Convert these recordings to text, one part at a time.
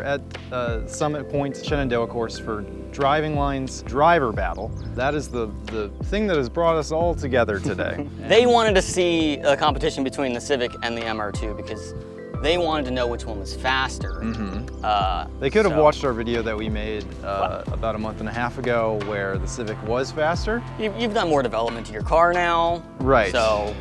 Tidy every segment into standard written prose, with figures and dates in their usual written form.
at Summit Point Shenandoah course for Driving Line's driver battle. That is the thing that has brought us all together today. They wanted to see a competition between the Civic and the MR2 because they wanted to know which one was faster. They could have watched our video that we made about a month and a half ago where the Civic was faster. You've done more development to your car now. Right. So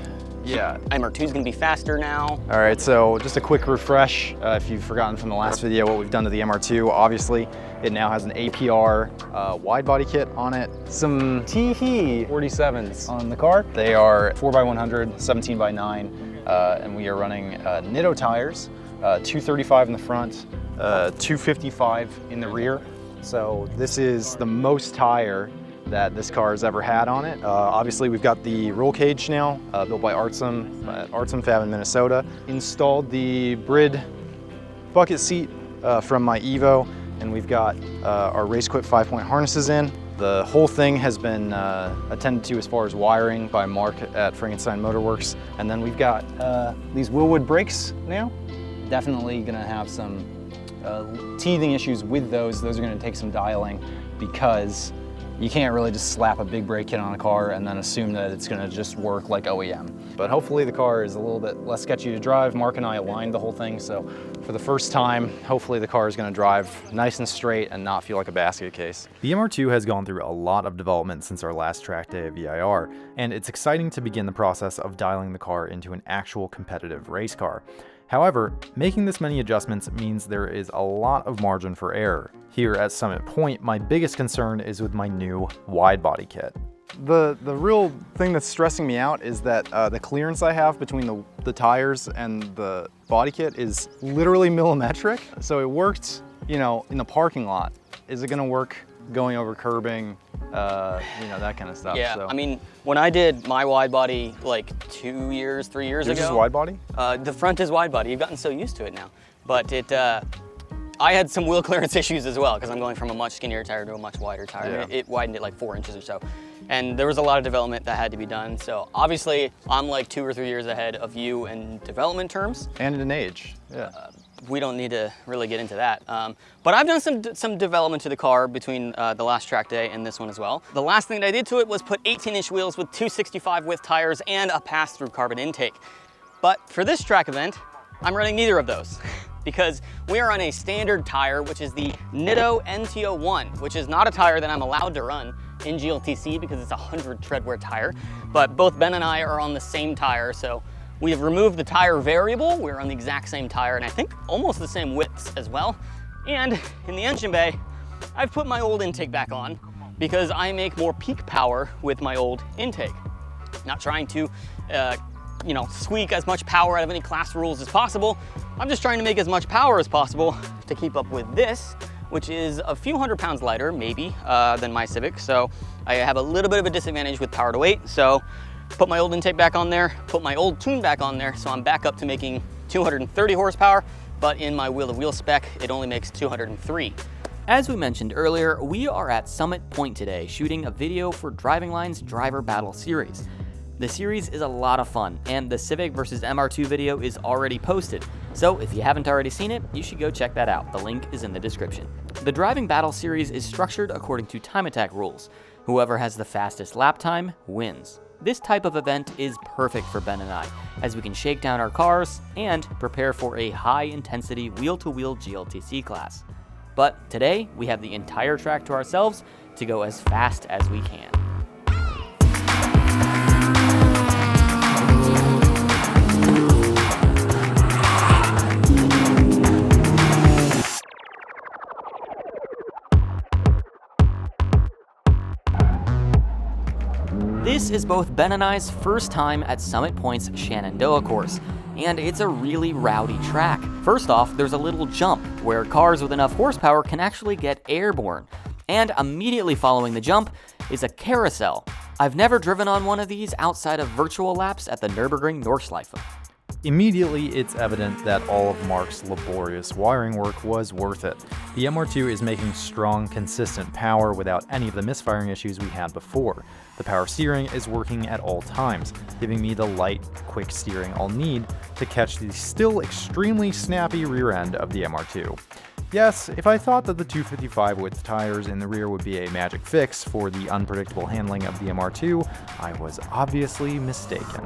yeah. MR2 is gonna be faster now. All right, so just a quick refresh. If you've forgotten from the last video what we've done to the MR2, obviously it now has an APR wide body kit on it. Some Teehee 47s on the car. They are 4x100, 17x9, and we are running Nitto tires, 235 in the front, 255 in the rear. So this is the most tire that this car has ever had on it. Obviously we've got the roll cage now, built by Artsum at Artsum Fab in Minnesota. Installed the Brid bucket seat from my Evo, and we've got our Race Quit 5-point harnesses in. The whole thing has been attended to as far as wiring by Mark at Frankenstein Motorworks. And then we've got these Willwood brakes now. Definitely gonna have some teething issues with those. Those are gonna take some dialing because you can't really just slap a big brake kit on a car and then assume that it's gonna just work like OEM. But hopefully the car is a little bit less sketchy to drive. Mark and I aligned the whole thing, so for the first time, hopefully the car is gonna drive nice and straight and not feel like a basket case. The MR2 has gone through a lot of development since our last track day at VIR, and it's exciting to begin the process of dialing the car into an actual competitive race car. However, making this many adjustments means there is a lot of margin for error. Here at Summit Point, my biggest concern is with my new wide body kit. The real thing that's stressing me out is that the clearance I have between the tires and the body kit is literally millimetric. So it worked, you know, in the parking lot. Is it gonna work going over curbing, you know, that kind of stuff? Yeah, so. I mean, when I did my wide body like 3 years ago. Yours is wide body? The front is wide body. You've gotten so used to it now. But I had some wheel clearance issues as well because I'm going from a much skinnier tire to a much wider tire. Yeah. It widened it like 4 inches or so. And there was a lot of development that had to be done. So obviously I'm like 2 or 3 years ahead of you in development terms. And in age, yeah. We don't need to really get into that. But I've done some development to the car between the last track day and this one as well. The last thing that I did to it was put 18-inch wheels with 265 width tires and a pass-through carbon intake. But for this track event, I'm running neither of those because we are on a standard tire, which is the Nitto NTO1, which is not a tire that I'm allowed to run in GLTC because it's a 100 treadwear tire. But both Ben and I are on the same tire, so we have removed the tire variable. We're on the exact same tire, and I think almost the same widths as well. And in the engine bay, I've put my old intake back on because I make more peak power with my old intake. Not trying to, you know, squeak as much power out of any class rules as possible. I'm just trying to make as much power as possible to keep up with this, which is a few 100 pounds lighter, maybe, than my Civic. So I have a little bit of a disadvantage with power to weight. So put my old intake back on there, put my old tune back on there, so I'm back up to making 230 horsepower, but in my wheel-to-wheel spec, it only makes 203. As we mentioned earlier, we are at Summit Point today, shooting a video for Driving Line's Driver Battle Series. The series is a lot of fun, and the Civic vs MR2 video is already posted, so if you haven't already seen it, you should go check that out. The link is in the description. The Driving Battle Series is structured according to time attack rules. Whoever has the fastest lap time wins. This type of event is perfect for Ben and I, as we can shake down our cars and prepare for a high-intensity wheel-to-wheel GLTC class. But today, we have the entire track to ourselves to go as fast as we can. This is both Ben and I's first time at Summit Point's Shenandoah course, and it's a really rowdy track. First off, there's a little jump where cars with enough horsepower can actually get airborne, and immediately following the jump is a carousel. I've never driven on one of these outside of virtual laps at the Nürburgring Nordschleife. Immediately, it's evident that all of Mark's laborious wiring work was worth it. The MR2 is making strong, consistent power without any of the misfiring issues we had before. The power steering is working at all times, giving me the light, quick steering I'll need to catch the still extremely snappy rear end of the MR2. Yes, if I thought that the 255 width tires in the rear would be a magic fix for the unpredictable handling of the MR2, I was obviously mistaken.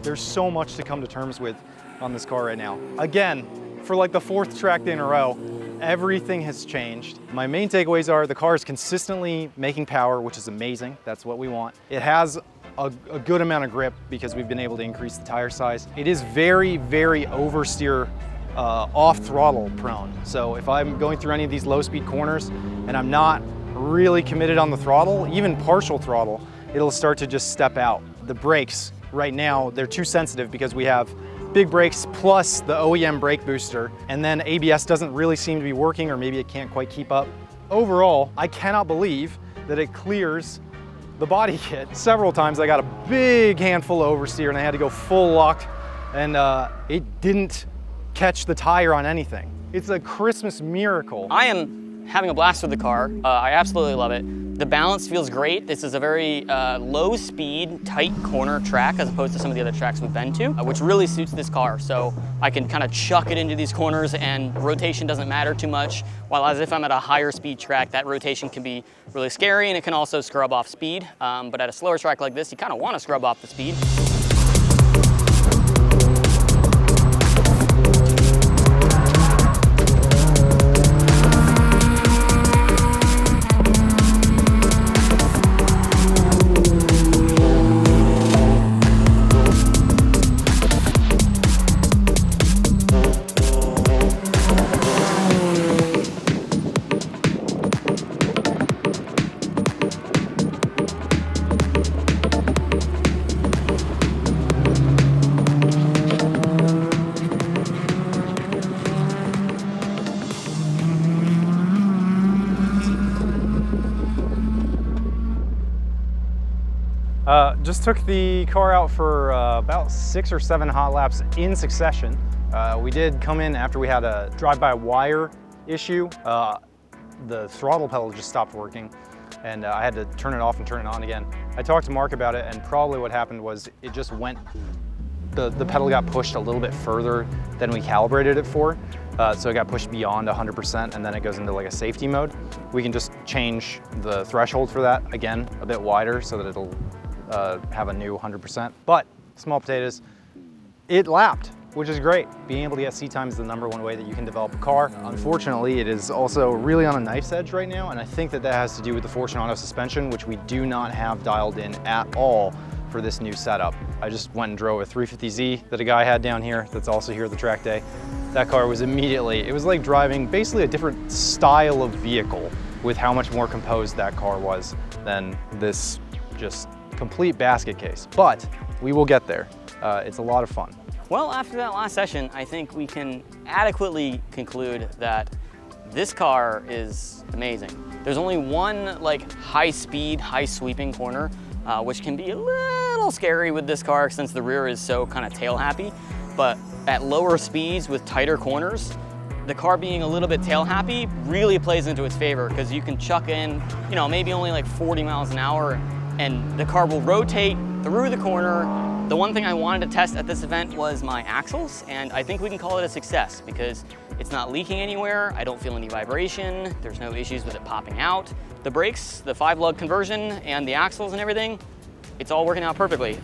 There's so much to come to terms with on this car right now. Again, for like the 4th track day in a row, everything has changed. My main takeaways are the car is consistently making power, which is amazing. That's what we want. It has a good amount of grip because we've been able to increase the tire size. It is very, very oversteer, off throttle prone. So if I'm going through any of these low speed corners and I'm not really committed on the throttle, even partial throttle, it'll start to just step out. The brakes right now, they're too sensitive because we have big brakes plus the OEM brake booster, and then ABS doesn't really seem to be working, or maybe it can't quite keep up. Overall, I cannot believe that it clears the body kit. Several times I got a big handful of oversteer and I had to go full lock, and it didn't catch the tire on anything. It's a Christmas miracle. I am having a blast with the car. I absolutely love it. The balance feels great. This is a very low speed, tight corner track as opposed to some of the other tracks we've been to, which really suits this car. So I can kind of chuck it into these corners and rotation doesn't matter too much. While as if I'm at a higher speed track, that rotation can be really scary and it can also scrub off speed. But at a slower track like this, you kind of want to scrub off the speed. Just took the car out for about 6 or 7 hot laps in succession. We did come in after we had a drive-by-wire issue. The throttle pedal just stopped working and I had to turn it off and turn it on again. I talked to Mark about it, and probably what happened was it just went, the pedal got pushed a little bit further than we calibrated it for. So it got pushed beyond 100% and then it goes into like a safety mode. We can just change the threshold for that, again, a bit wider so that it'll have a new 100%. But small potatoes, it lapped, which is great. Being able to get seat time is the #1 way that you can develop a car. Unfortunately, it is also really on a knife's edge right now, and I think that that has to do with the Fortune Auto suspension, which we do not have dialed in at all for this new setup. I just went and drove a 350Z that a guy had down here that's also here at the track day. That car was immediately, it was like driving basically a different style of vehicle with how much more composed that car was than this just complete basket case. But we will get there. It's a lot of fun. Well, after that last session, I think we can adequately conclude that this car is amazing. There's only one like high speed, high sweeping corner, which can be a little scary with this car since the rear is so kind of tail happy. But at lower speeds with tighter corners, the car being a little bit tail happy really plays into its favor because you can chuck in, you know, maybe only like 40 miles an hour and the car will rotate through the corner. The one thing I wanted to test at this event was my axles, and I think we can call it a success because it's not leaking anywhere, I don't feel any vibration, there's no issues with it popping out. The brakes, the 5-lug conversion, and the axles and everything, it's all working out perfectly.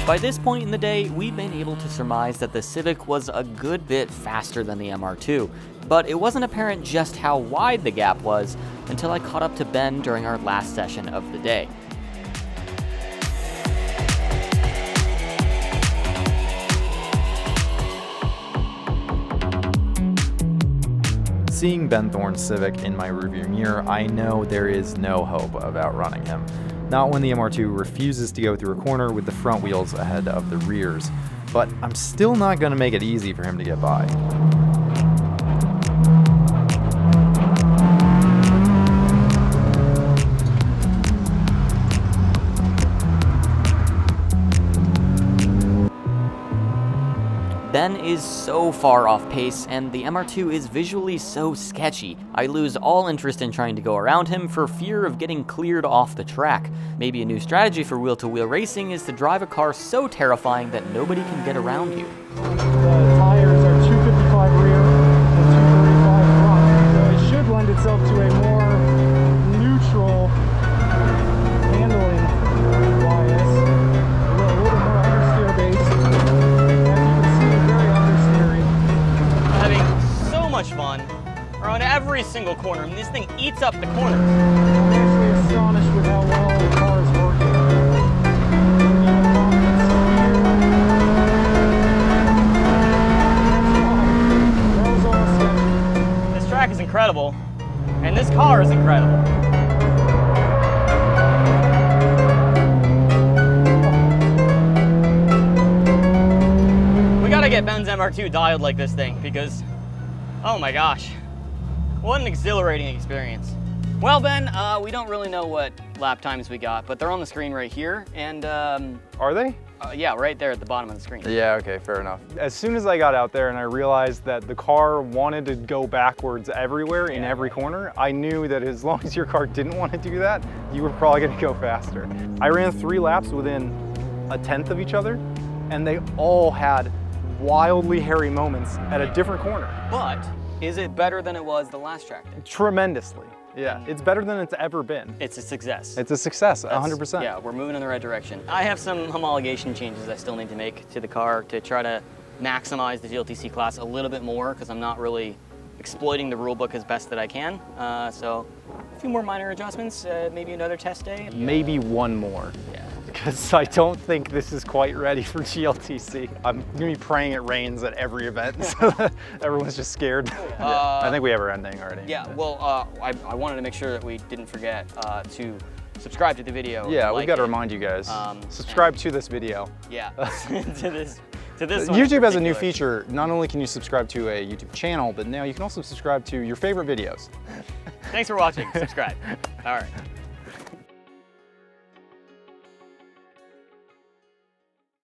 By this point in the day, we've been able to surmise that the Civic was a good bit faster than the MR2, but it wasn't apparent just how wide the gap was until I caught up to Ben during our last session of the day. Seeing Ben Thorn's Civic in my rearview mirror, I know there is no hope of outrunning him. Not when the MR2 refuses to go through a corner with the front wheels ahead of the rears. But I'm still not going to make it easy for him to get by. Ben is so far off pace, and the MR2 is visually so sketchy. I lose all interest in trying to go around him for fear of getting cleared off the track. Maybe a new strategy for wheel-to-wheel racing is to drive a car so terrifying that nobody can get around you. The tires are 255 rear and 235 front, so it should lend itself to a more neutral handling bias, a little more understeer based. As you can see, very understeering. Having so much fun around every single corner. I mean, this thing eats up the corners. I'm actually astonished with how well the car is working. This track is incredible, and this car is incredible. We gotta get Ben's MR2 dialed like this thing because, oh my gosh, what an exhilarating experience. Well, Ben, we don't really know what lap times we got, but they're on the screen right here, and Are they? yeah, right there at the bottom of the screen. Yeah, okay, fair enough. As soon as I got out there and I realized that the car wanted to go backwards everywhere in every corner, I knew that as long as your car didn't want to do that, you were probably going to go faster. I ran 3 laps within a tenth of each other, and they all had wildly hairy moments at a different corner. But is it better than it was the last track day? Tremendously. Yeah, it's better than it's ever been. It's a success. It's a success, 100%. Yeah, we're moving in the right direction. I have some homologation changes I still need to make to the car to try to maximize the GLTC class a little bit more because I'm not really exploiting the rule book as best that I can. So a few more minor adjustments, maybe another test day. Maybe one more. Yeah. Because I don't think this is quite ready for GLTC. I'm gonna be praying it rains at every event, so that everyone's just scared. I think we have our ending already. Yeah, well, I wanted to make sure that we didn't forget to subscribe to the video. Yeah, like we've got to it. remind you guys. Subscribe to this video. Yeah, to this one YouTube in has a new particular. feature. Not only can you subscribe to a YouTube channel, but now you can also subscribe to your favorite videos. Thanks for watching. Subscribe. All right.